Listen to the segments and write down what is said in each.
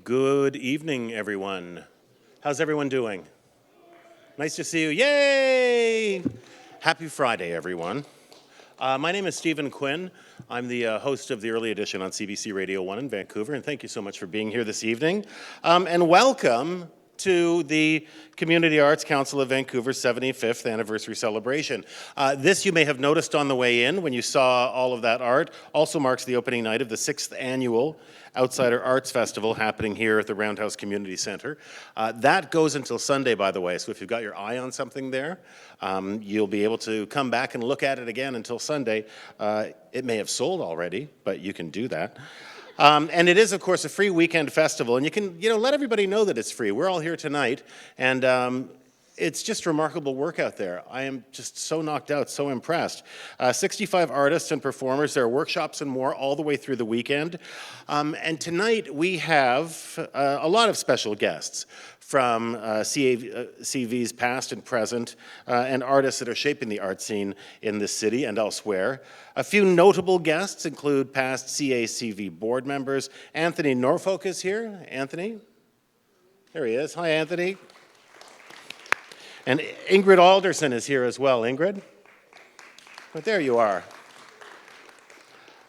Good evening, everyone. How's everyone doing? Nice to see you. Yay! Happy Friday, everyone. My name is Stephen Quinn. I'm the host of the early edition on CBC Radio 1 in Vancouver, and thank you so much for being here this evening. And welcome to the Community Arts Council of Vancouver's 75th anniversary celebration. This, you may have noticed on the way in when you saw all of that art, also marks the opening night of the 6th annual Outsider Arts Festival happening here at the Roundhouse Community Centre. That goes until Sunday, by the way, so if you've got your eye on something there, you'll be able to come back and look at it again until Sunday. It may have sold already, but you can do that. And it is, of course, a free weekend festival, and you can, let everybody know that it's free. We're all here tonight, and it's just remarkable work out there. I am just so knocked out, so impressed. 65 artists and performers. There are workshops and more all the way through the weekend. And tonight we have a lot of special guests from CACV's past and present, and artists that are shaping the art scene in this city and elsewhere. A few notable guests include past CACV board members. Anthony Norfolk is here. Anthony? There he is. Hi, Anthony. And Ingrid Alderson is here as well. Ingrid? But there you are.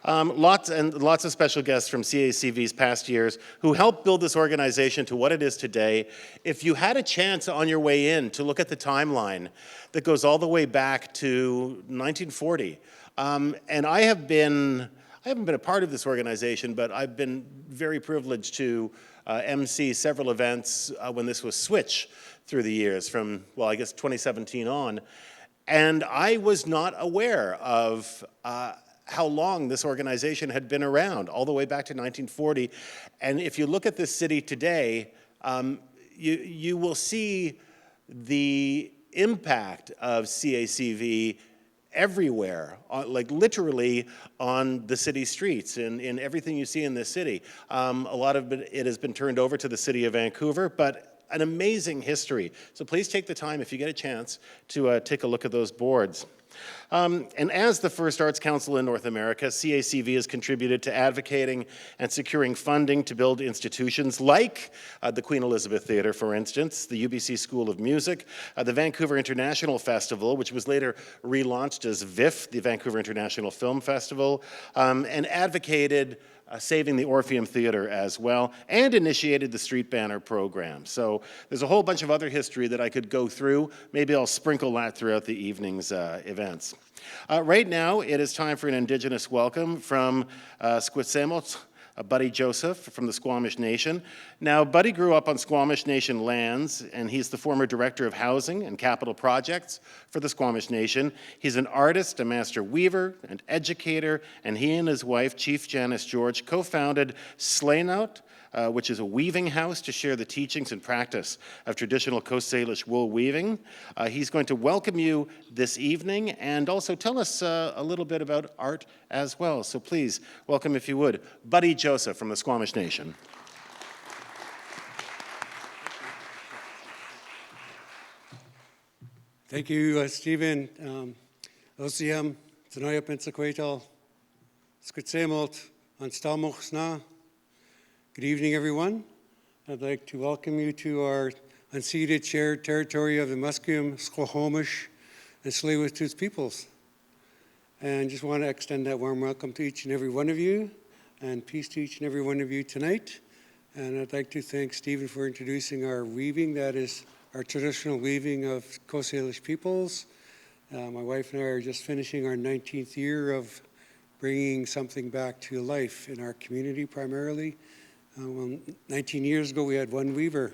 Lots of special guests from CACV's past years who helped build this organization to what it is today. If you had a chance on your way in to look at the timeline that goes all the way back to 1940, and I haven't been a part of this organization, but I've been very privileged to MC several events when this was Switch through the years from, well, I guess 2017 on. And I was not aware of how long this organization had been around, all the way back to 1940. And if you look at this city today, you will see the impact of CACV everywhere, like literally on the city streets and in everything you see in this city. A lot of it has been turned over to the city of Vancouver, but an amazing history. So please take the time, if you get a chance, to take a look at those boards. And as the first arts council in North America, CACV has contributed to advocating and securing funding to build institutions like the Queen Elizabeth Theatre, for instance, the UBC School of Music, the Vancouver International Festival, which was later relaunched as VIF, the Vancouver International Film Festival, and advocated saving the Orpheum Theatre as well, and initiated the Street Banner program. So there's a whole bunch of other history that I could go through. Maybe I'll sprinkle that throughout the evening's events. Right now, it is time for an Indigenous welcome from Squitsemot, Buddy Joseph from the Squamish Nation. Now, Buddy grew up on Squamish Nation lands, and he's the former Director of Housing and Capital Projects for the Squamish Nation. He's an artist, a master weaver, an educator, and he and his wife, Chief Janice George, co-founded Slainout, which is a weaving house to share the teachings and practice of traditional Coast Salish wool weaving. He's going to welcome you this evening and also tell us a little bit about art as well. So please welcome, if you would, Buddy Joseph from the Squamish Nation. Thank you, Stephen. Osiam, Tanoya Pensaquatal, Skutsemot, Anstalmochsna. Good evening, everyone. I'd like to welcome you to our unceded shared territory of the Musqueam, Squamish, and Tsleil-Waututh peoples. And just want to extend that warm welcome to each and every one of you, and peace to each and every one of you tonight. And I'd like to thank Stephen for introducing our weaving, that is our traditional weaving of Coast Salish peoples. My wife and I are just finishing our 19th year of bringing something back to life in our community primarily. 19 years ago, we had one weaver,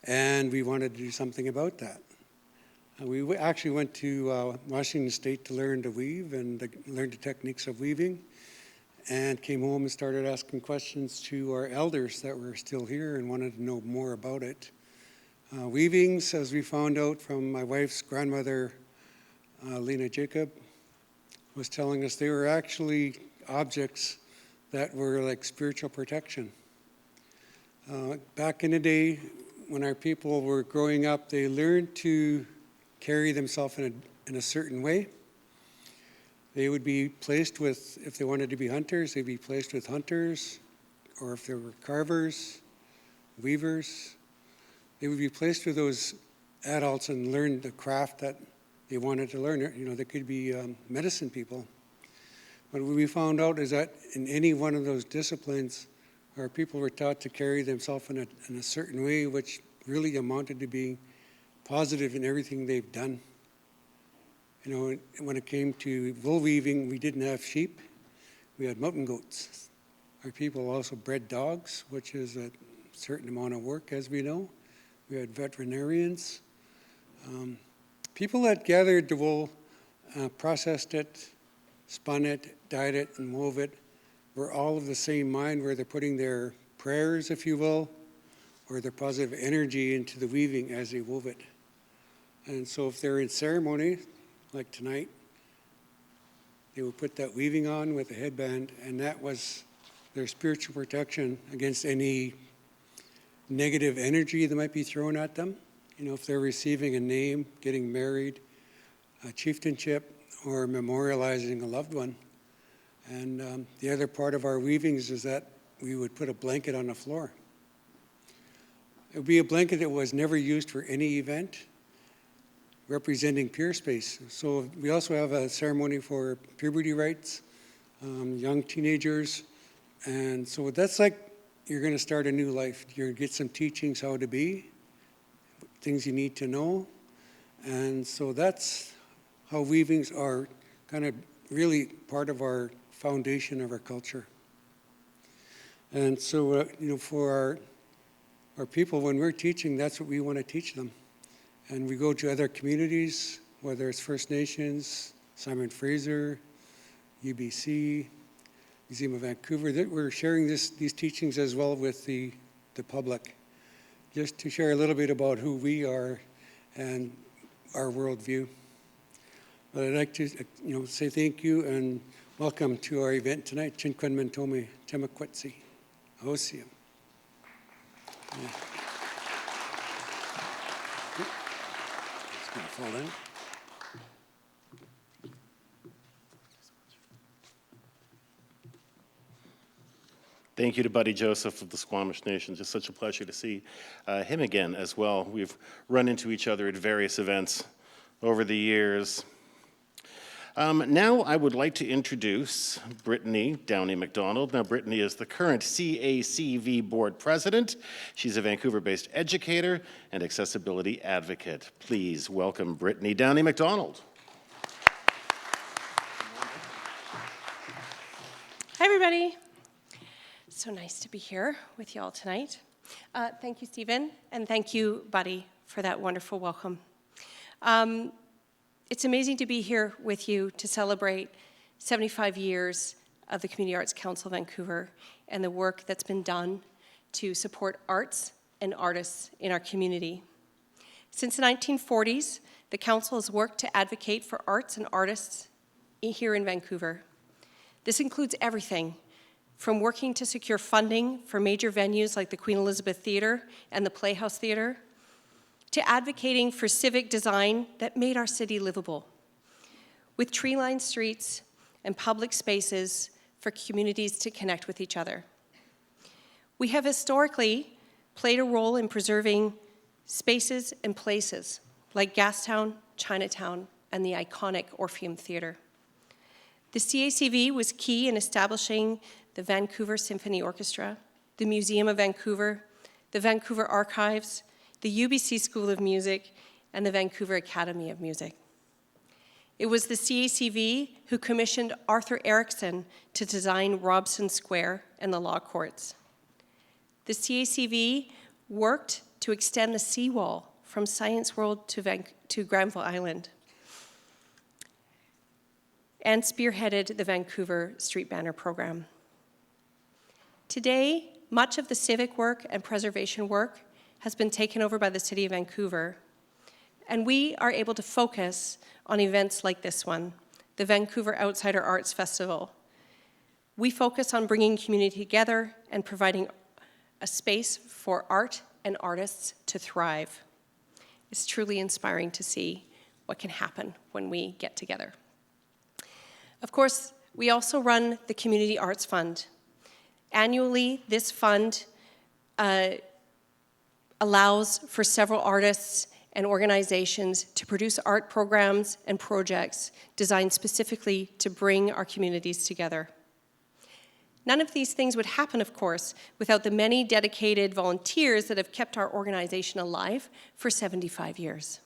and we wanted to do something about that. We actually went to Washington State to learn to weave and learn the techniques of weaving, and came home and started asking questions to our elders that were still here and wanted to know more about it. Weavings, as we found out from my wife's grandmother, Lena Jacob, was telling us they were actually objects that were like spiritual protection. Back in the day, when our people were growing up, they learned to carry themselves in a certain way. They would be placed with, if they wanted to be hunters, they'd be placed with hunters or if they were carvers, weavers, they would be placed with those adults and learn the craft that they wanted to learn. You know, they could be medicine people. But what we found out is that in any one of those disciplines, our people were taught to carry themselves in a certain way, which really amounted to being positive in everything they've done. You know, when it came to wool weaving, we didn't have sheep. We had mountain goats. Our people also bred dogs, which is a certain amount of work, as we know. We had veterinarians. People that gathered the wool, processed it, spun it, dyed it, and wove it, were all of the same mind, where they're putting their prayers, if you will, or their positive energy into the weaving as they wove it. And so if they're in ceremony, like tonight, they would put that weaving on with a headband, and that was their spiritual protection against any negative energy that might be thrown at them. You know, if they're receiving a name, getting married, a chieftainship, or memorializing a loved one. And the other part of our weavings is that we would put a blanket on the floor. It would be a blanket that was never used for any event, representing pure space. So we also have a ceremony for puberty rites, young teenagers. And so that's like you're going to start a new life. You're going to get some teachings how to be, things you need to know. And so that's how weavings are kind of really part of our foundation of our culture. And so, you know, for our people, when we're teaching, that's what we want to teach them. And we go to other communities, whether it's First Nations, Simon Fraser, UBC, Museum of Vancouver, that we're sharing these teachings as well with the public, just to share a little bit about who we are and our worldview. But I'd like to, you know, say thank you and welcome to our event tonight. Chinquan Mentome, Temakwetsi, Ahosiam. It's going to fall down. Thank you to Buddy Joseph of the Squamish Nation. Just such a pleasure to see him again as well. We've run into each other at various events over the years. Now I would like to introduce Brittany Downey McDonald. Now Brittany is the current CACV board president. She's a Vancouver-based educator and accessibility advocate. Please welcome Brittany Downey McDonald. Hi everybody. So nice to be here with you all tonight. Thank you, Stephen, and thank you, Buddy, for that wonderful welcome. It's amazing to be here with you to celebrate 75 years of the Community Arts Council of Vancouver and the work that's been done to support arts and artists in our community. Since the 1940s, the Council has worked to advocate for arts and artists here in Vancouver. This includes everything from working to secure funding for major venues like the Queen Elizabeth Theatre and the Playhouse Theatre, to advocating for civic design that made our city livable, with tree-lined streets and public spaces for communities to connect with each other. We have historically played a role in preserving spaces and places like Gastown, Chinatown, and the iconic Orpheum Theatre. The CACV was key in establishing the Vancouver Symphony Orchestra, the Museum of Vancouver, the Vancouver Archives, the UBC School of Music, and the Vancouver Academy of Music. It was the CACV who commissioned Arthur Erickson to design Robson Square and the Law Courts. The CACV worked to extend the seawall from Science World to Granville Island, and spearheaded the Vancouver Street Banner program. Today, much of the civic work and preservation work has been taken over by the City of Vancouver, and we are able to focus on events like this one, the Vancouver Outsider Arts Festival. We focus on bringing community together and providing a space for art and artists to thrive. It's truly inspiring to see what can happen when we get together. Of course, we also run the Community Arts Fund. Annually, this fund allows for several artists and organizations to produce art programs and projects designed specifically to bring our communities together. None of these things would happen, of course, without the many dedicated volunteers that have kept our organization alive for 75 years.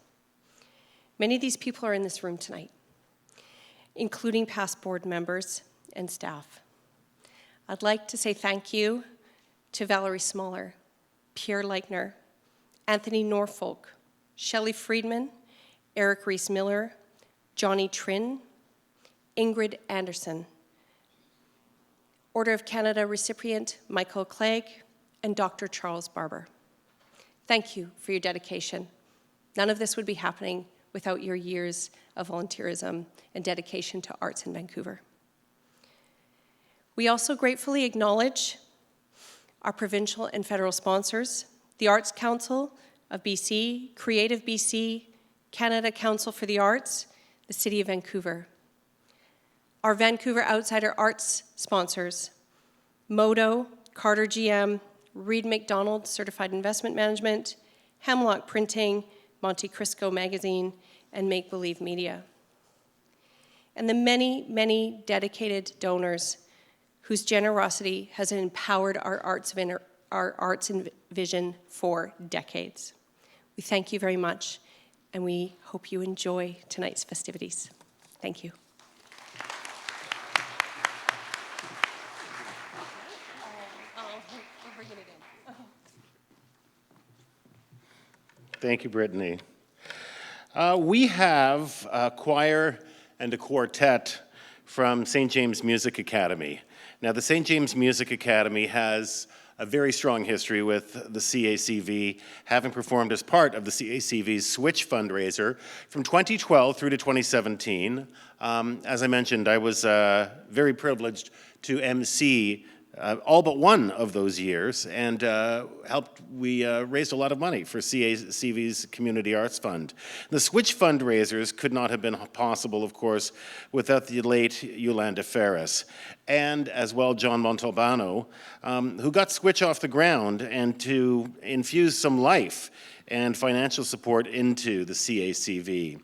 Many of these people are in this room tonight, including past board members and staff. I'd like to say thank you to Valerie Smaller, Pierre Leichner, Anthony Norfolk, Shelley Friedman, Eric Rees-Miller, Johnny Trin, Ingrid Anderson, Order of Canada recipient Michael Clegg, and Dr. Charles Barber. Thank you for your dedication. None of this would be happening without your years of volunteerism and dedication to arts in Vancouver. We also gratefully acknowledge our provincial and federal sponsors, the Arts Council of BC, Creative BC, Canada Council for the Arts, the City of Vancouver. Our Vancouver Outsider Arts sponsors, Modo, Carter GM, Reed McDonald Certified Investment Management, Hemlock Printing, Monte Cristo Magazine, and Make Believe Media. And the many, many dedicated donors whose generosity has empowered our arts and vision for decades. We thank you very much, and we hope you enjoy tonight's festivities. Thank you. Thank you, Brittany. We have a choir and a quartet from St. James Music Academy. Now, the St. James Music Academy has a very strong history with the CACV, having performed as part of the CACV's Switch fundraiser from 2012 through to 2017. As I mentioned, I was very privileged to MC all but one of those years, and we raised a lot of money for CACV's Community Arts Fund. The Switch fundraisers could not have been possible, of course, without the late Yolanda Ferris, and as well John Montalbano, who got Switch off the ground and to infuse some life and financial support into the CACV.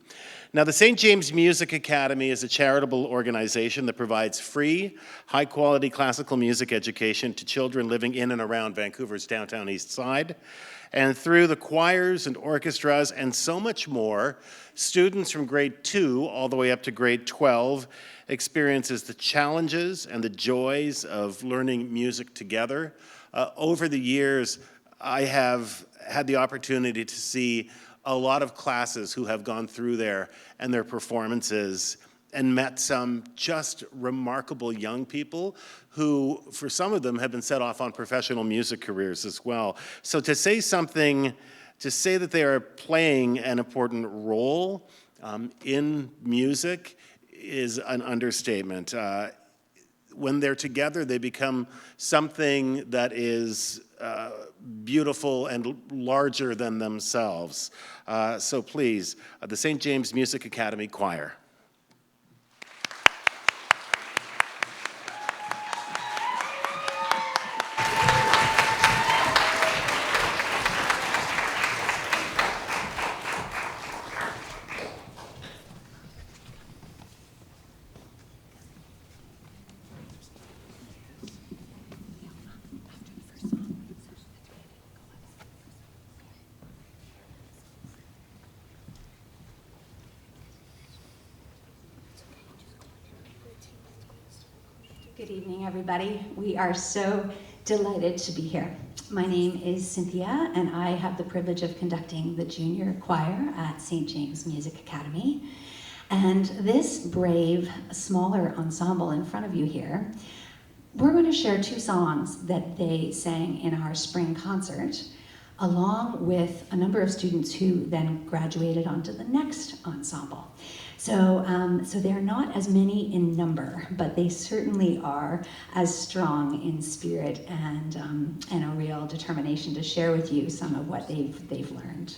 Now, the St. James Music Academy is a charitable organization that provides free, high-quality classical music education to children living in and around Vancouver's downtown east side. And through the choirs and orchestras and so much more, students from grade 2 all the way up to grade 12 experiences the challenges and the joys of learning music together. Over the years, I have had the opportunity to see a lot of classes who have gone through there and their performances and met some just remarkable young people who, for some of them, have been set off on professional music careers as well. So to say that they are playing an important role in music is an understatement. When they're together, they become something that is beautiful and larger than themselves. So please, the St. James Music Academy Choir. Good evening, everybody. We are so delighted to be here. My name is Cynthia, and I have the privilege of conducting the junior choir at St. James Music Academy. And this brave, smaller ensemble in front of you here, we're going to share 2 songs that they sang in our spring concert, along with a number of students who then graduated onto the next ensemble. So they're not as many in number, but they certainly are as strong in spirit and a real determination to share with you some of what they've learned.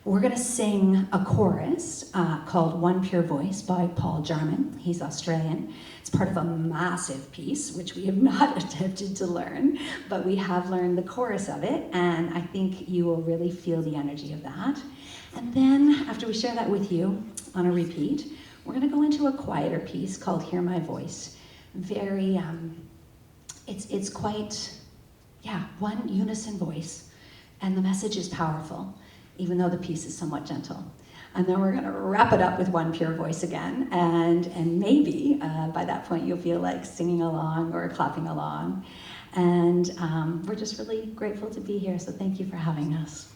We're going to sing a chorus called One Pure Voice by Paul Jarman. He's Australian. It's part of a massive piece, which we have not attempted to learn, but we have learned the chorus of it, and I think you will really feel the energy of that. And then, after we share that with you on a repeat, we're going to go into a quieter piece called Hear My Voice. Very, it's quite, one unison voice, and the message is powerful, even though the piece is somewhat gentle. And then we're going to wrap it up with One Pure Voice again, and maybe by that point you'll feel like singing along or clapping along. And we're just really grateful to be here, so thank you for having us.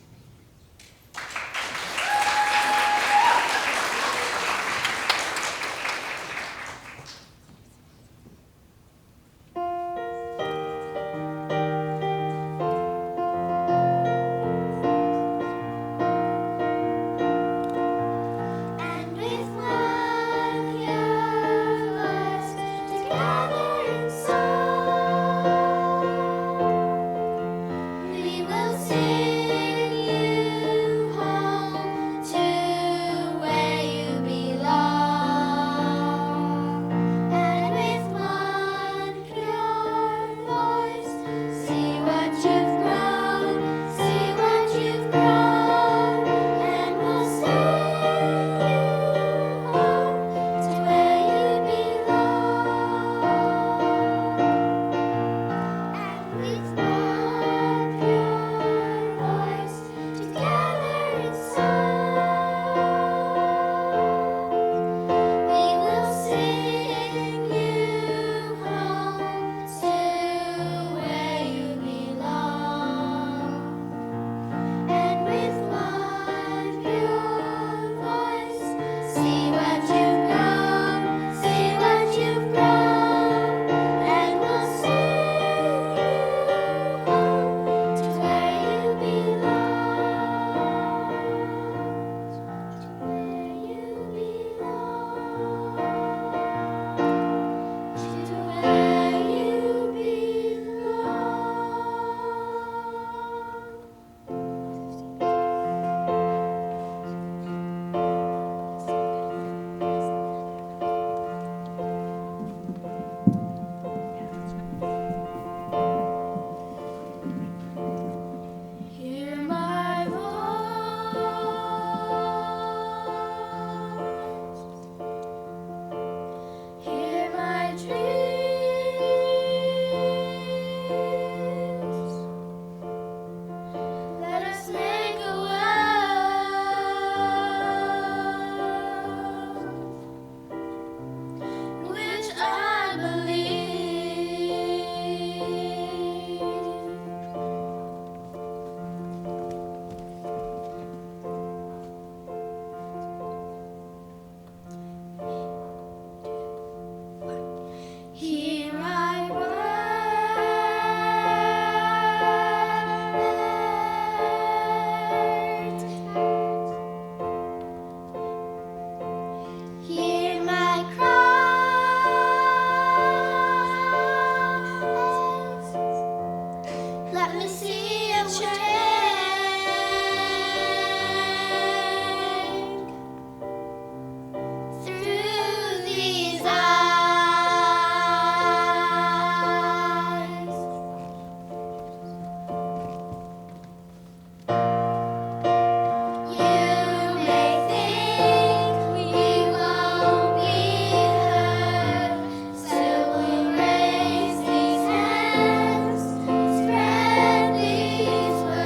These words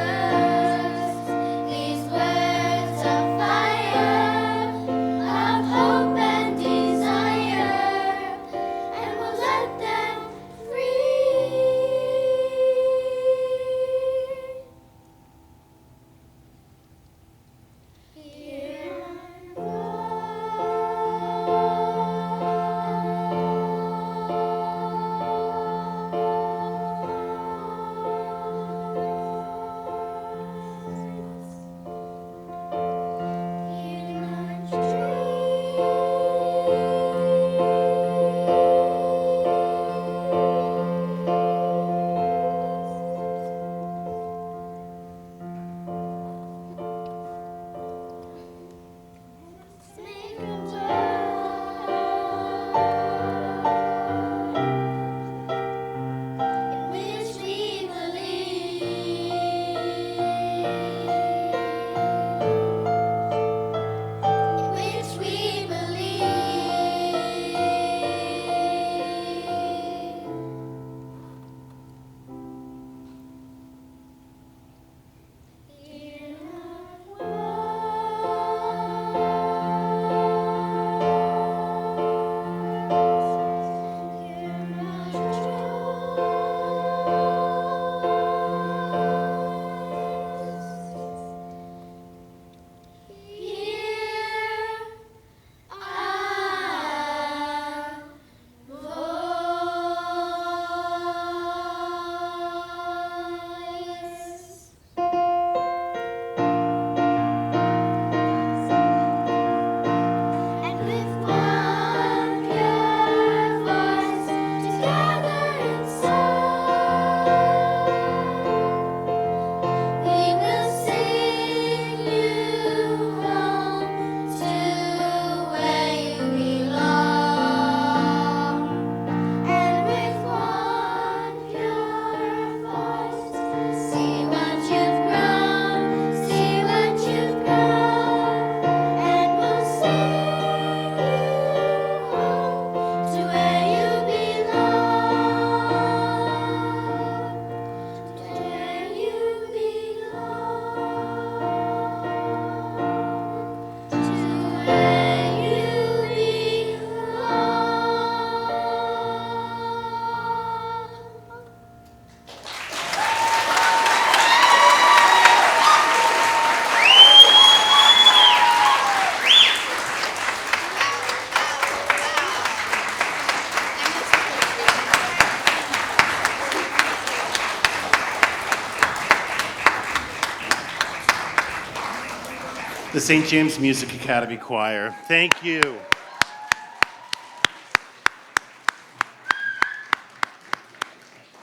the St. James Music Academy Choir. Thank you.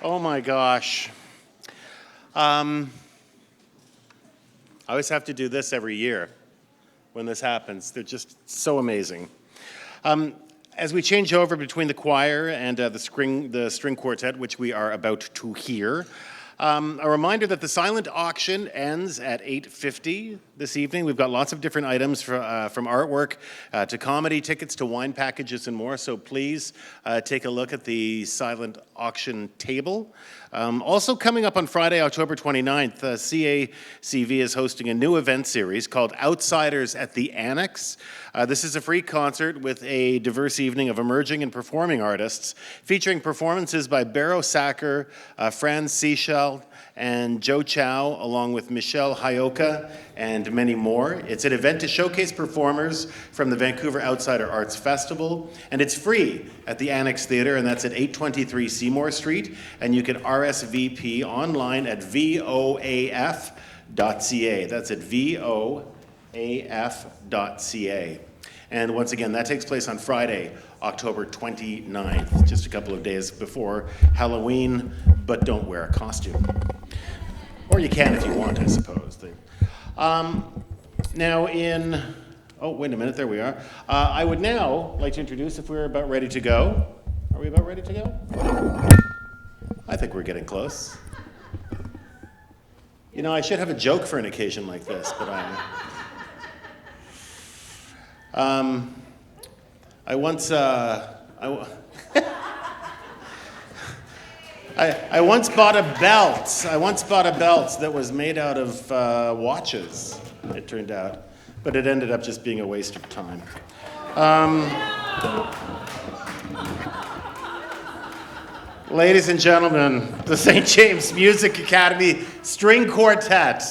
Oh my gosh. I always have to do this every year when this happens. They're just so amazing. As we change over between the choir and the string quartet, which we are about to hear, a reminder that the silent auction ends at 8:50 this evening. We've got lots of different items from artwork to comedy, tickets to wine packages and more, so please take a look at the silent auction table. Also coming up on Friday, October 29th, CACV is hosting a new event series called Outsiders at the Annex. This is a free concert with a diverse evening of emerging and performing artists, featuring performances by Barrow Sacker, Franz Seychelles, and Joe Chow, along with Michelle Hyoka and many more. It's an event to showcase performers from the Vancouver Outsider Arts Festival, and it's free at the Annex Theatre, and that's at 823 Seymour Street, and you can RSVP online at voaf.ca. That's at voaf.ca. And once again, that takes place on Friday, October 29th, just a couple of days before Halloween, but don't wear a costume. Or you can if you want, I suppose. Now oh, wait a minute, there we are. I would now like to introduce, if we're about ready to go. Are we about ready to go? I think we're getting close. You know, I should have a joke for an occasion like this, but I once I once bought a belt. I once bought a belt that was made out of watches, it turned out, but it ended up just being a waste of time. Ladies and gentlemen, the St. James Music Academy String Quartet.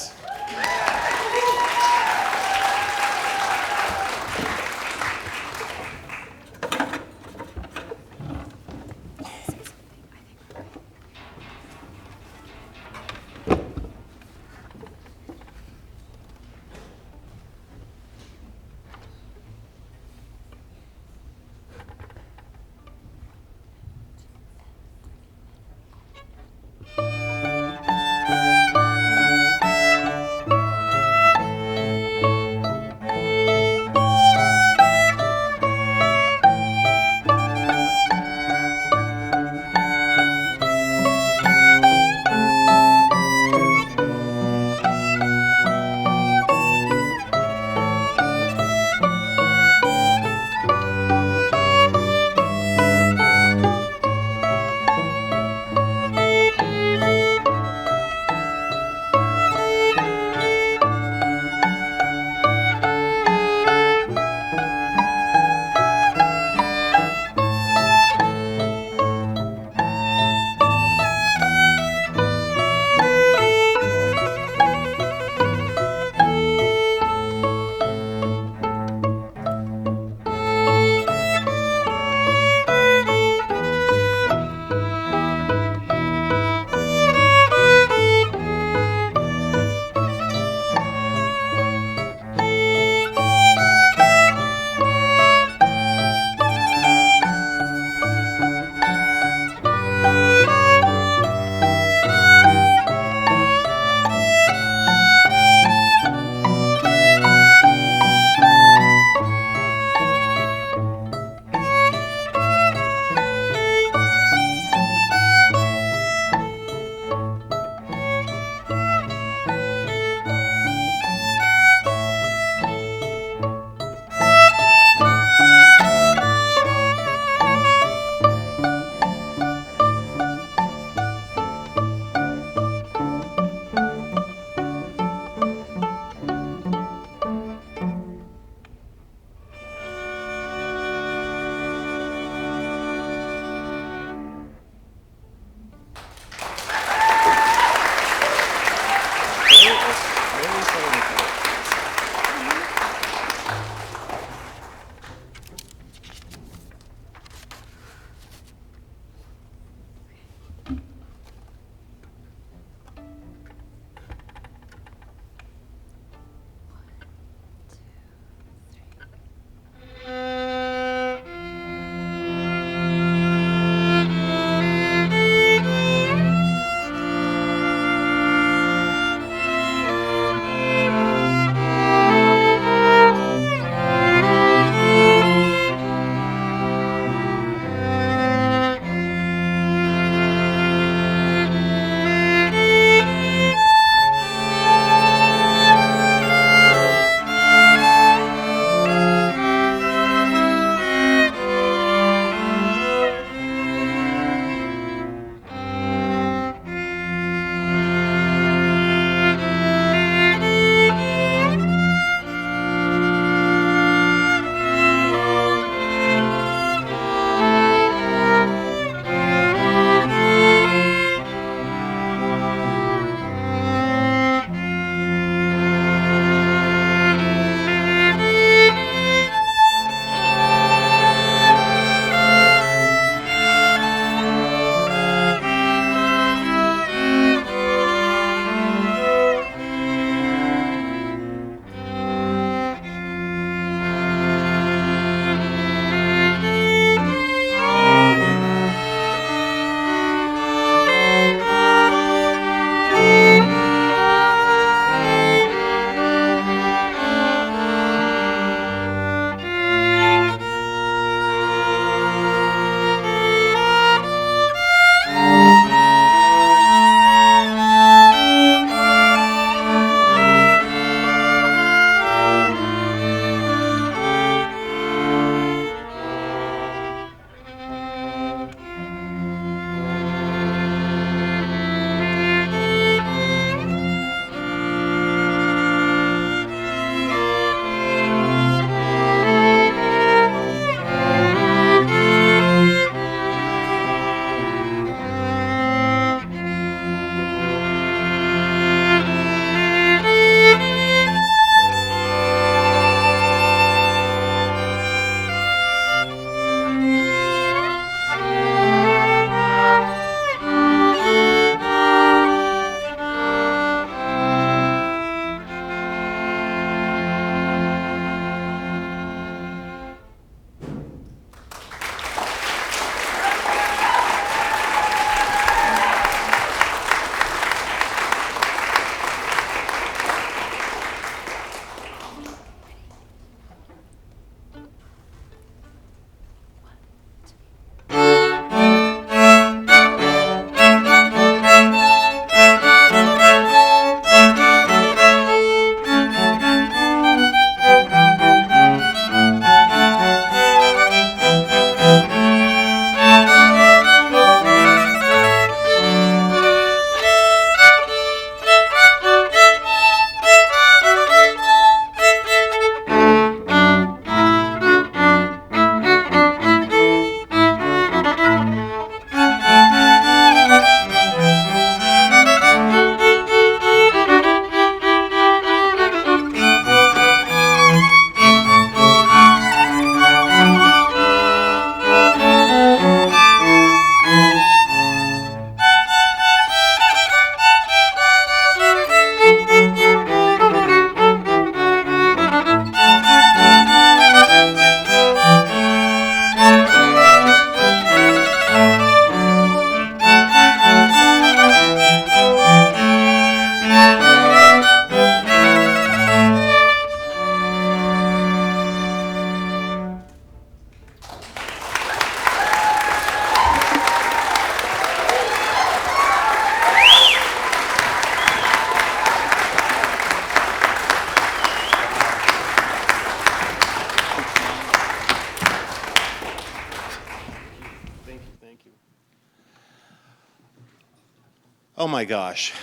Oh my gosh.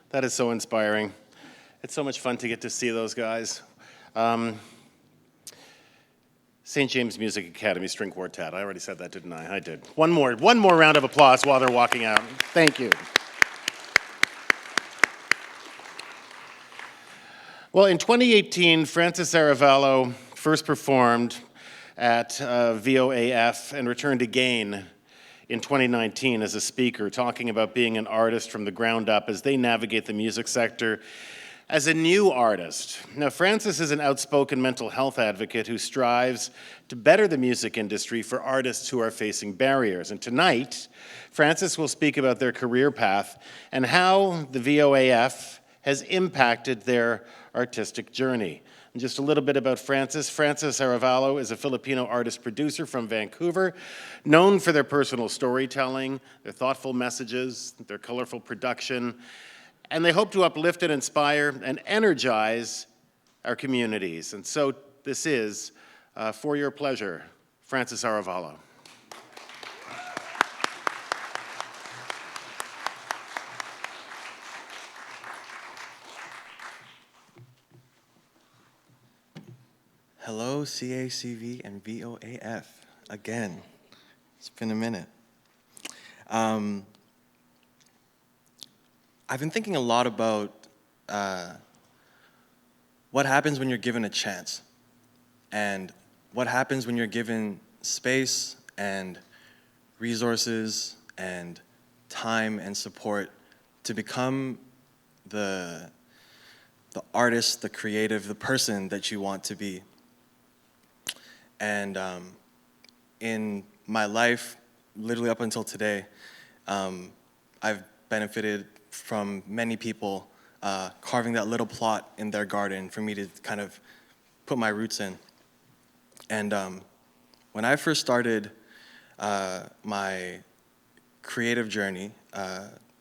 That is so inspiring. It's so much fun to get to see those guys. St. James Music Academy String Quartet. I already said that, didn't I? I did. One more round of applause while they're walking out. Thank you. Well, in 2018, Francis Aravallo first performed at VOAF and returned again in 2019 as a speaker, talking about being an artist from the ground up as they navigate the music sector as a new artist. Now, Francis is an outspoken mental health advocate who strives to better the music industry for artists who are facing barriers. And tonight, Francis will speak about their career path and how the VOAF has impacted their artistic journey. And just a little bit about Francis. Francis Aravallo is a Filipino artist-producer from Vancouver, known for their personal storytelling, their thoughtful messages, their colorful production, and they hope to uplift and inspire and energize our communities. And so this is, for your pleasure, Francis Aravallo. Hello, CACV and VOAF. Again, it's been a minute. I've been thinking a lot about what happens when you're given a chance, and what happens when you're given space and resources and time and support to become the artist, the creative, the person that you want to be. And in my life, literally up until today, I've benefited from many people carving that little plot in their garden for me to kind of put my roots in. And when I first started my creative journey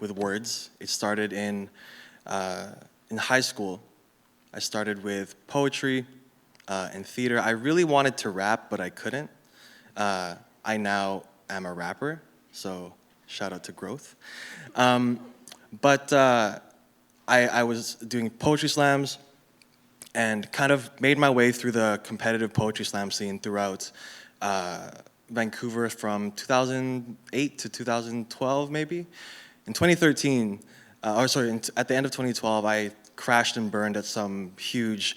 with words, it started in high school. I started with poetry and theater. I really wanted to rap, but I couldn't. I now am a rapper, so shout out to growth. But I was doing poetry slams and kind of made my way through the competitive poetry slam scene throughout Vancouver from 2008 to 2012, maybe. In 2013, at the end of 2012, I crashed and burned at some huge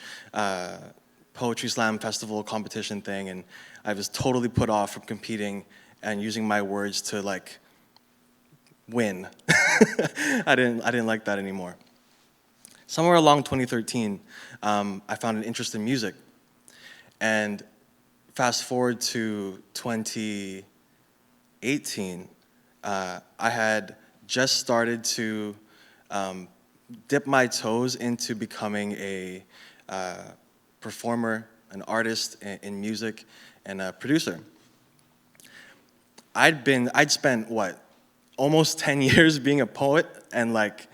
poetry slam festival competition thing, and I was totally put off from competing and using my words to like win. I didn't like that anymore. Somewhere along 2013, I found an interest in music, and fast forward to 2018, I had just started to dip my toes into becoming a performer, an artist in music, and a producer. I'd spent almost 10 years being a poet, and like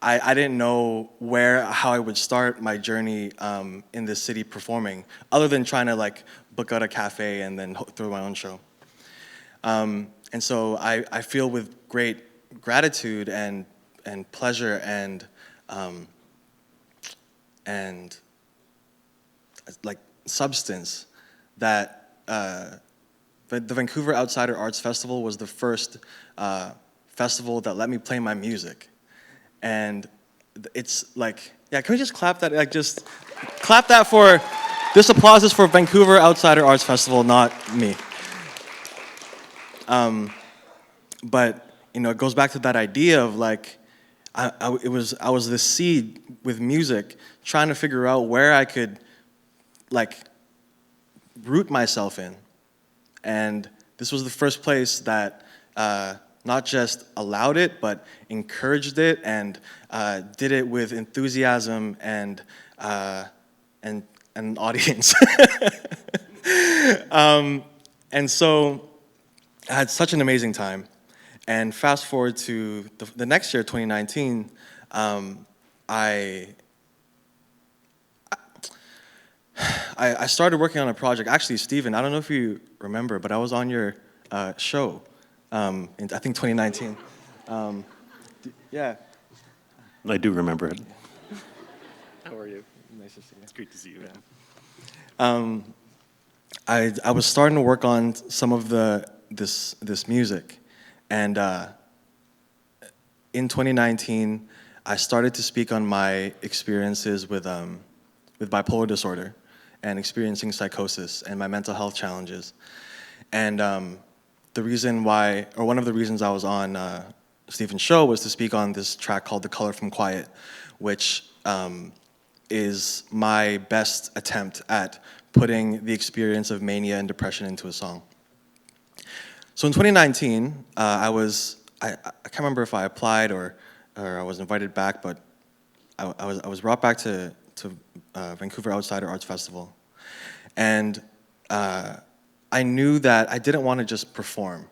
I didn't know how I would start my journey in this city performing, other than trying to like book out a cafe and then throw my own show. And so I feel with great gratitude and pleasure and like substance that the Vancouver Outsider Arts Festival was the first festival that let me play my music. And it's like, yeah, can we just clap that? Like, just clap that for, this applause is for Vancouver Outsider Arts Festival, not me. But, you know, it goes back to that idea of like, I was this seed with music trying to figure out where I could like root myself in. And this was the first place that not just allowed it, but encouraged it and did it with enthusiasm and an audience. And so I had such an amazing time. And fast forward to the next year, 2019, I started working on a project. Actually, Stephen, I don't know if you remember, but I was on your show in, I think, 2019. Yeah. I do remember it. How are you? Nice to see you. It's great to see you. I was starting to work on some of this music, and in 2019, I started to speak on my experiences with bipolar disorder and experiencing psychosis and my mental health challenges. And the reason why, or one of the reasons I was on Stephen's show was to speak on this track called "The Color from Quiet," which is my best attempt at putting the experience of mania and depression into a song. So in 2019, I can't remember if I applied or I was invited back, but I was brought back to Vancouver Outsider Arts Festival. And I knew that I didn't want to just perform.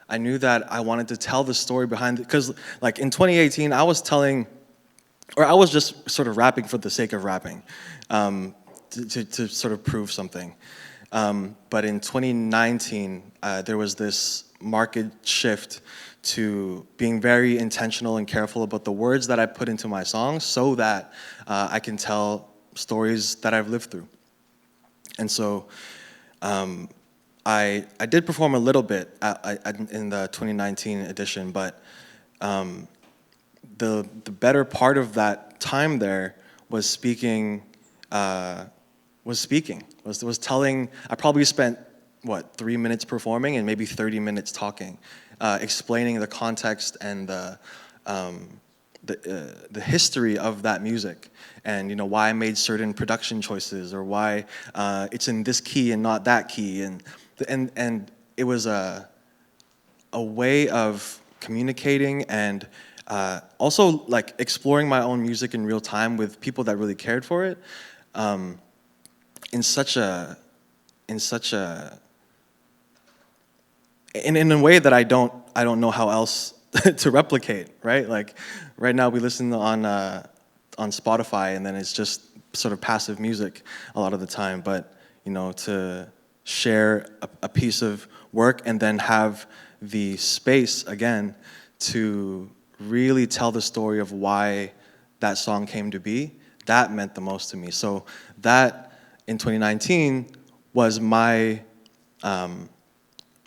I knew that I wanted to tell the story behind it, because like in 2018, I was just sort of rapping for the sake of rapping, to sort of prove something. But in 2019, there was this marked shift to being very intentional and careful about the words that I put into my songs so that I can tell stories that I've lived through. And so I did perform a little bit in the 2019 edition, but the better part of that time there was speaking. Was telling. I probably spent 3 minutes performing and maybe 30 minutes talking, explaining the context and the history of that music, and why I made certain production choices, or why it's in this key and not that key, and it was a way of communicating and also like exploring my own music in real time with people that really cared for it. In a way that I don't know how else to replicate, right? Like right now we listen on Spotify, and then it's just sort of passive music a lot of the time. But to share a piece of work and then have the space again to really tell the story of why that song came to be, that meant the most to me. So that in 2019 was my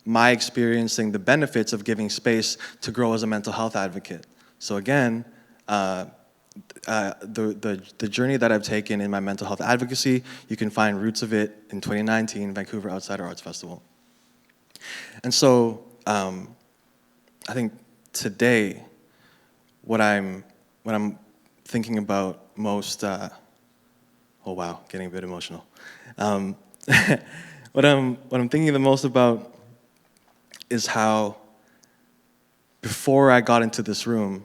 experiencing the benefits of giving space to grow as a mental health advocate. So again, the journey that I've taken in my mental health advocacy, you can find roots of it in 2019 Vancouver Outsider Arts Festival. And so I think today, what I'm thinking about most. Oh wow, getting a bit emotional. What I'm thinking the most about is how, before I got into this room,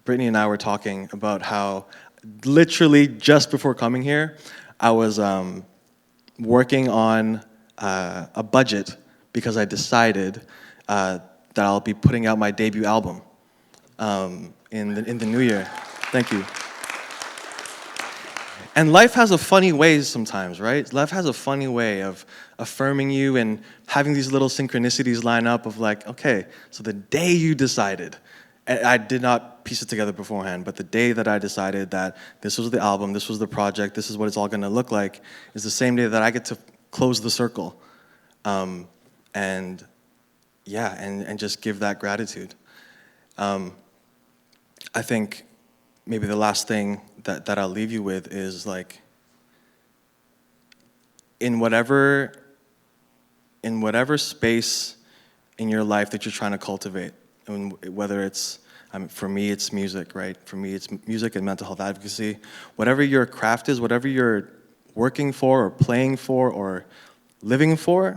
Brittany and I were talking about how literally just before coming here, I was working on a budget because I decided that I'll be putting out my debut album in the new year. Thank you. And life has a funny way sometimes, right? Life has a funny way of affirming you and having these little synchronicities line up of like, okay, so the day you decided, and I did not piece it together beforehand, but the day that I decided that this was the album, this was the project, this is what it's all gonna look like, is the same day that I get to close the circle. And just give that gratitude. I think maybe the last thing that I'll leave you with is like, in whatever space in your life that you're trying to cultivate, and whether it's, for me it's music, right? For me it's music and mental health advocacy. Whatever your craft is, whatever you're working for or playing for or living for,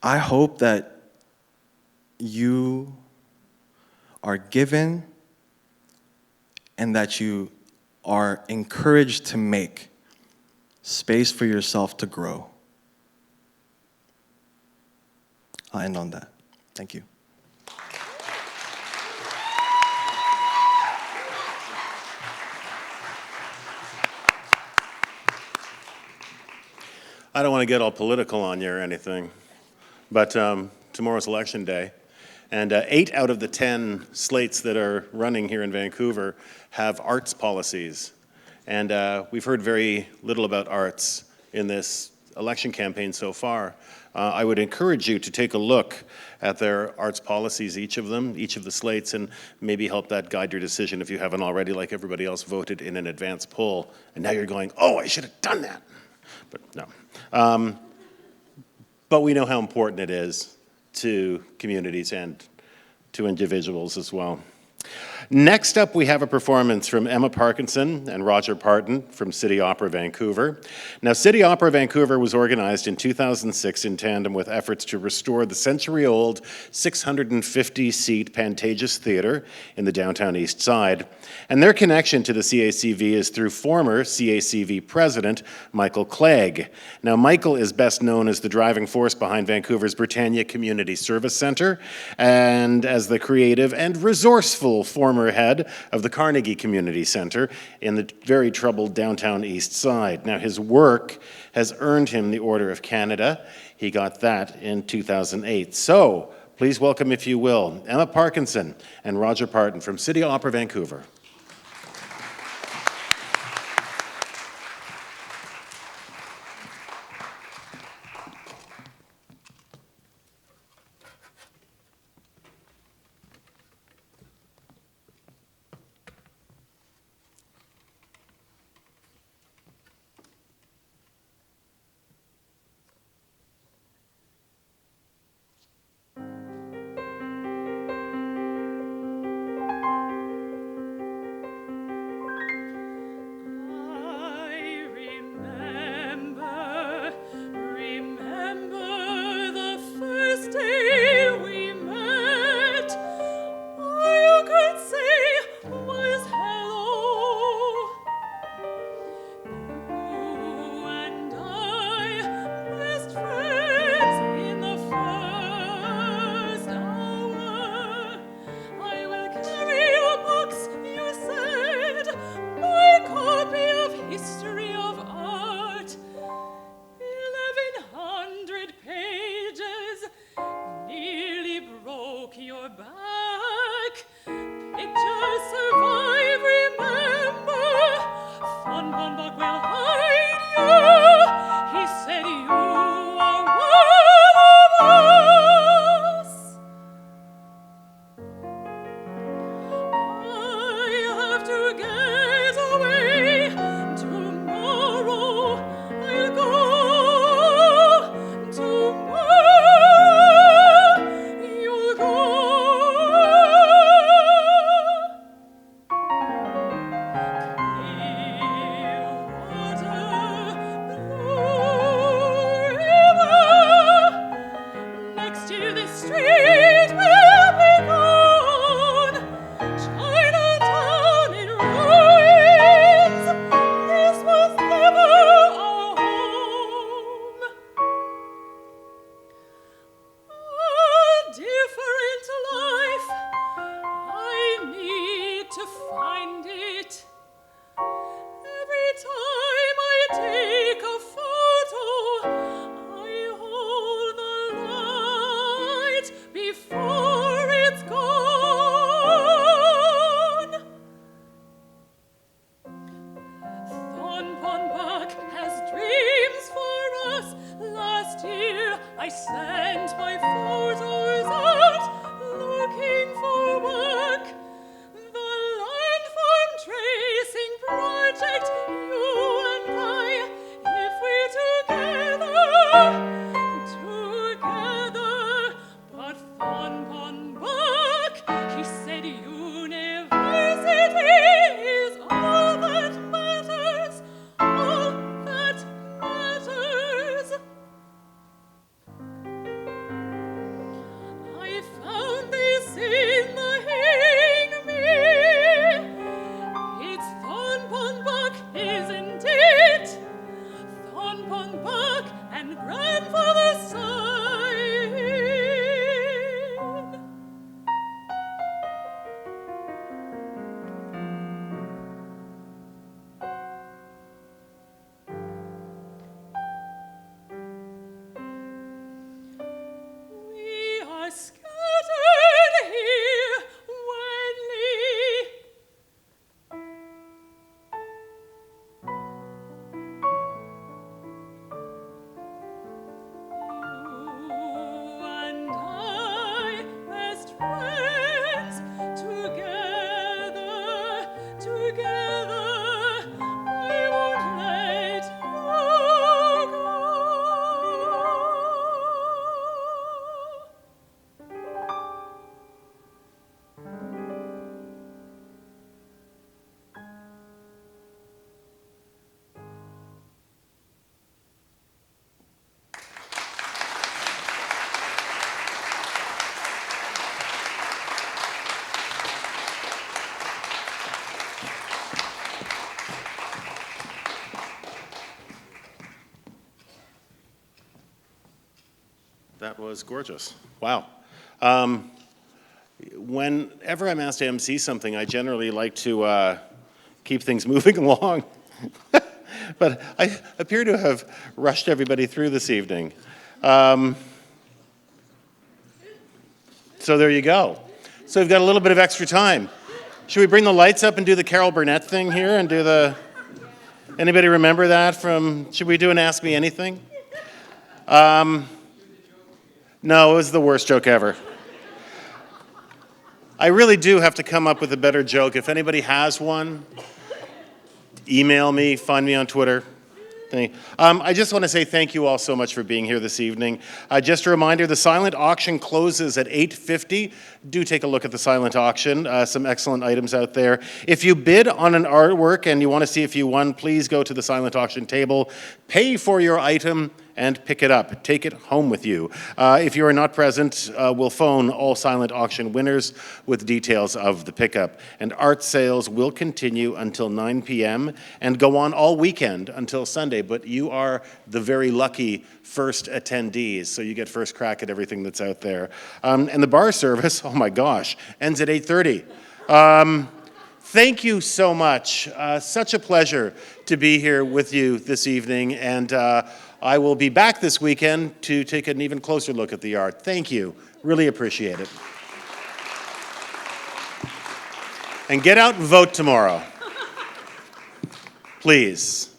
I hope that you are given and that you are encouraged to make space for yourself to grow. I'll end on that. Thank you. I don't want to get all political on you or anything, but tomorrow's election day, And 8 out of the 10 slates that are running here in Vancouver have arts policies. And we've heard very little about arts in this election campaign so far. I would encourage you to take a look at their arts policies, each of them, each of the slates, and maybe help that guide your decision if you haven't already, like everybody else, voted in an advance poll. And now you're going, oh, I should have done that. But no. But we know how important it is to communities and to individuals as well. Next up, we have a performance from Emma Parkinson and Roger Parton from City Opera Vancouver. Now, City Opera Vancouver was organized in 2006 in tandem with efforts to restore the century-old 650-seat Pantages Theatre in the downtown East Side. And their connection to the CACV is through former CACV president Michael Clegg. Now, Michael is best known as the driving force behind Vancouver's Britannia Community Service Centre and as the creative and resourceful former head of the Carnegie Community Centre in the very troubled downtown East Side. Now, his work has earned him the Order of Canada. He got that in 2008. So, please welcome, if you will, Emma Parkinson and Roger Parton from City Opera Vancouver. That was gorgeous. Wow. Whenever I'm asked to MC something, I generally like to keep things moving along. But I appear to have rushed everybody through this evening. So there you go. So we've got a little bit of extra time. Should we bring the lights up and do the Carol Burnett thing here and do the... Anybody remember that from... Should we do an Ask Me Anything? No, it was the worst joke ever. I really do have to come up with a better joke. If anybody has one, email me, find me on Twitter. I just want to say thank you all so much for being here this evening. Just a reminder, the silent auction closes at 8:50. Do take a look at the silent auction. Some excellent items out there. If you bid on an artwork and you want to see if you won, please go to the silent auction table, pay for your item, and pick it up. Take it home with you. If you are not present, we'll phone all silent auction winners with details of the pickup. And art sales will continue until 9 p.m. and go on all weekend until Sunday, but you are the very lucky first attendees, so you get first crack at everything that's out there. And the bar service, oh my gosh, ends at 8:30. Thank you so much. Such a pleasure to be here with you this evening, and I will be back this weekend to take an even closer look at the art. Thank you. Really appreciate it. And get out and vote tomorrow. Please.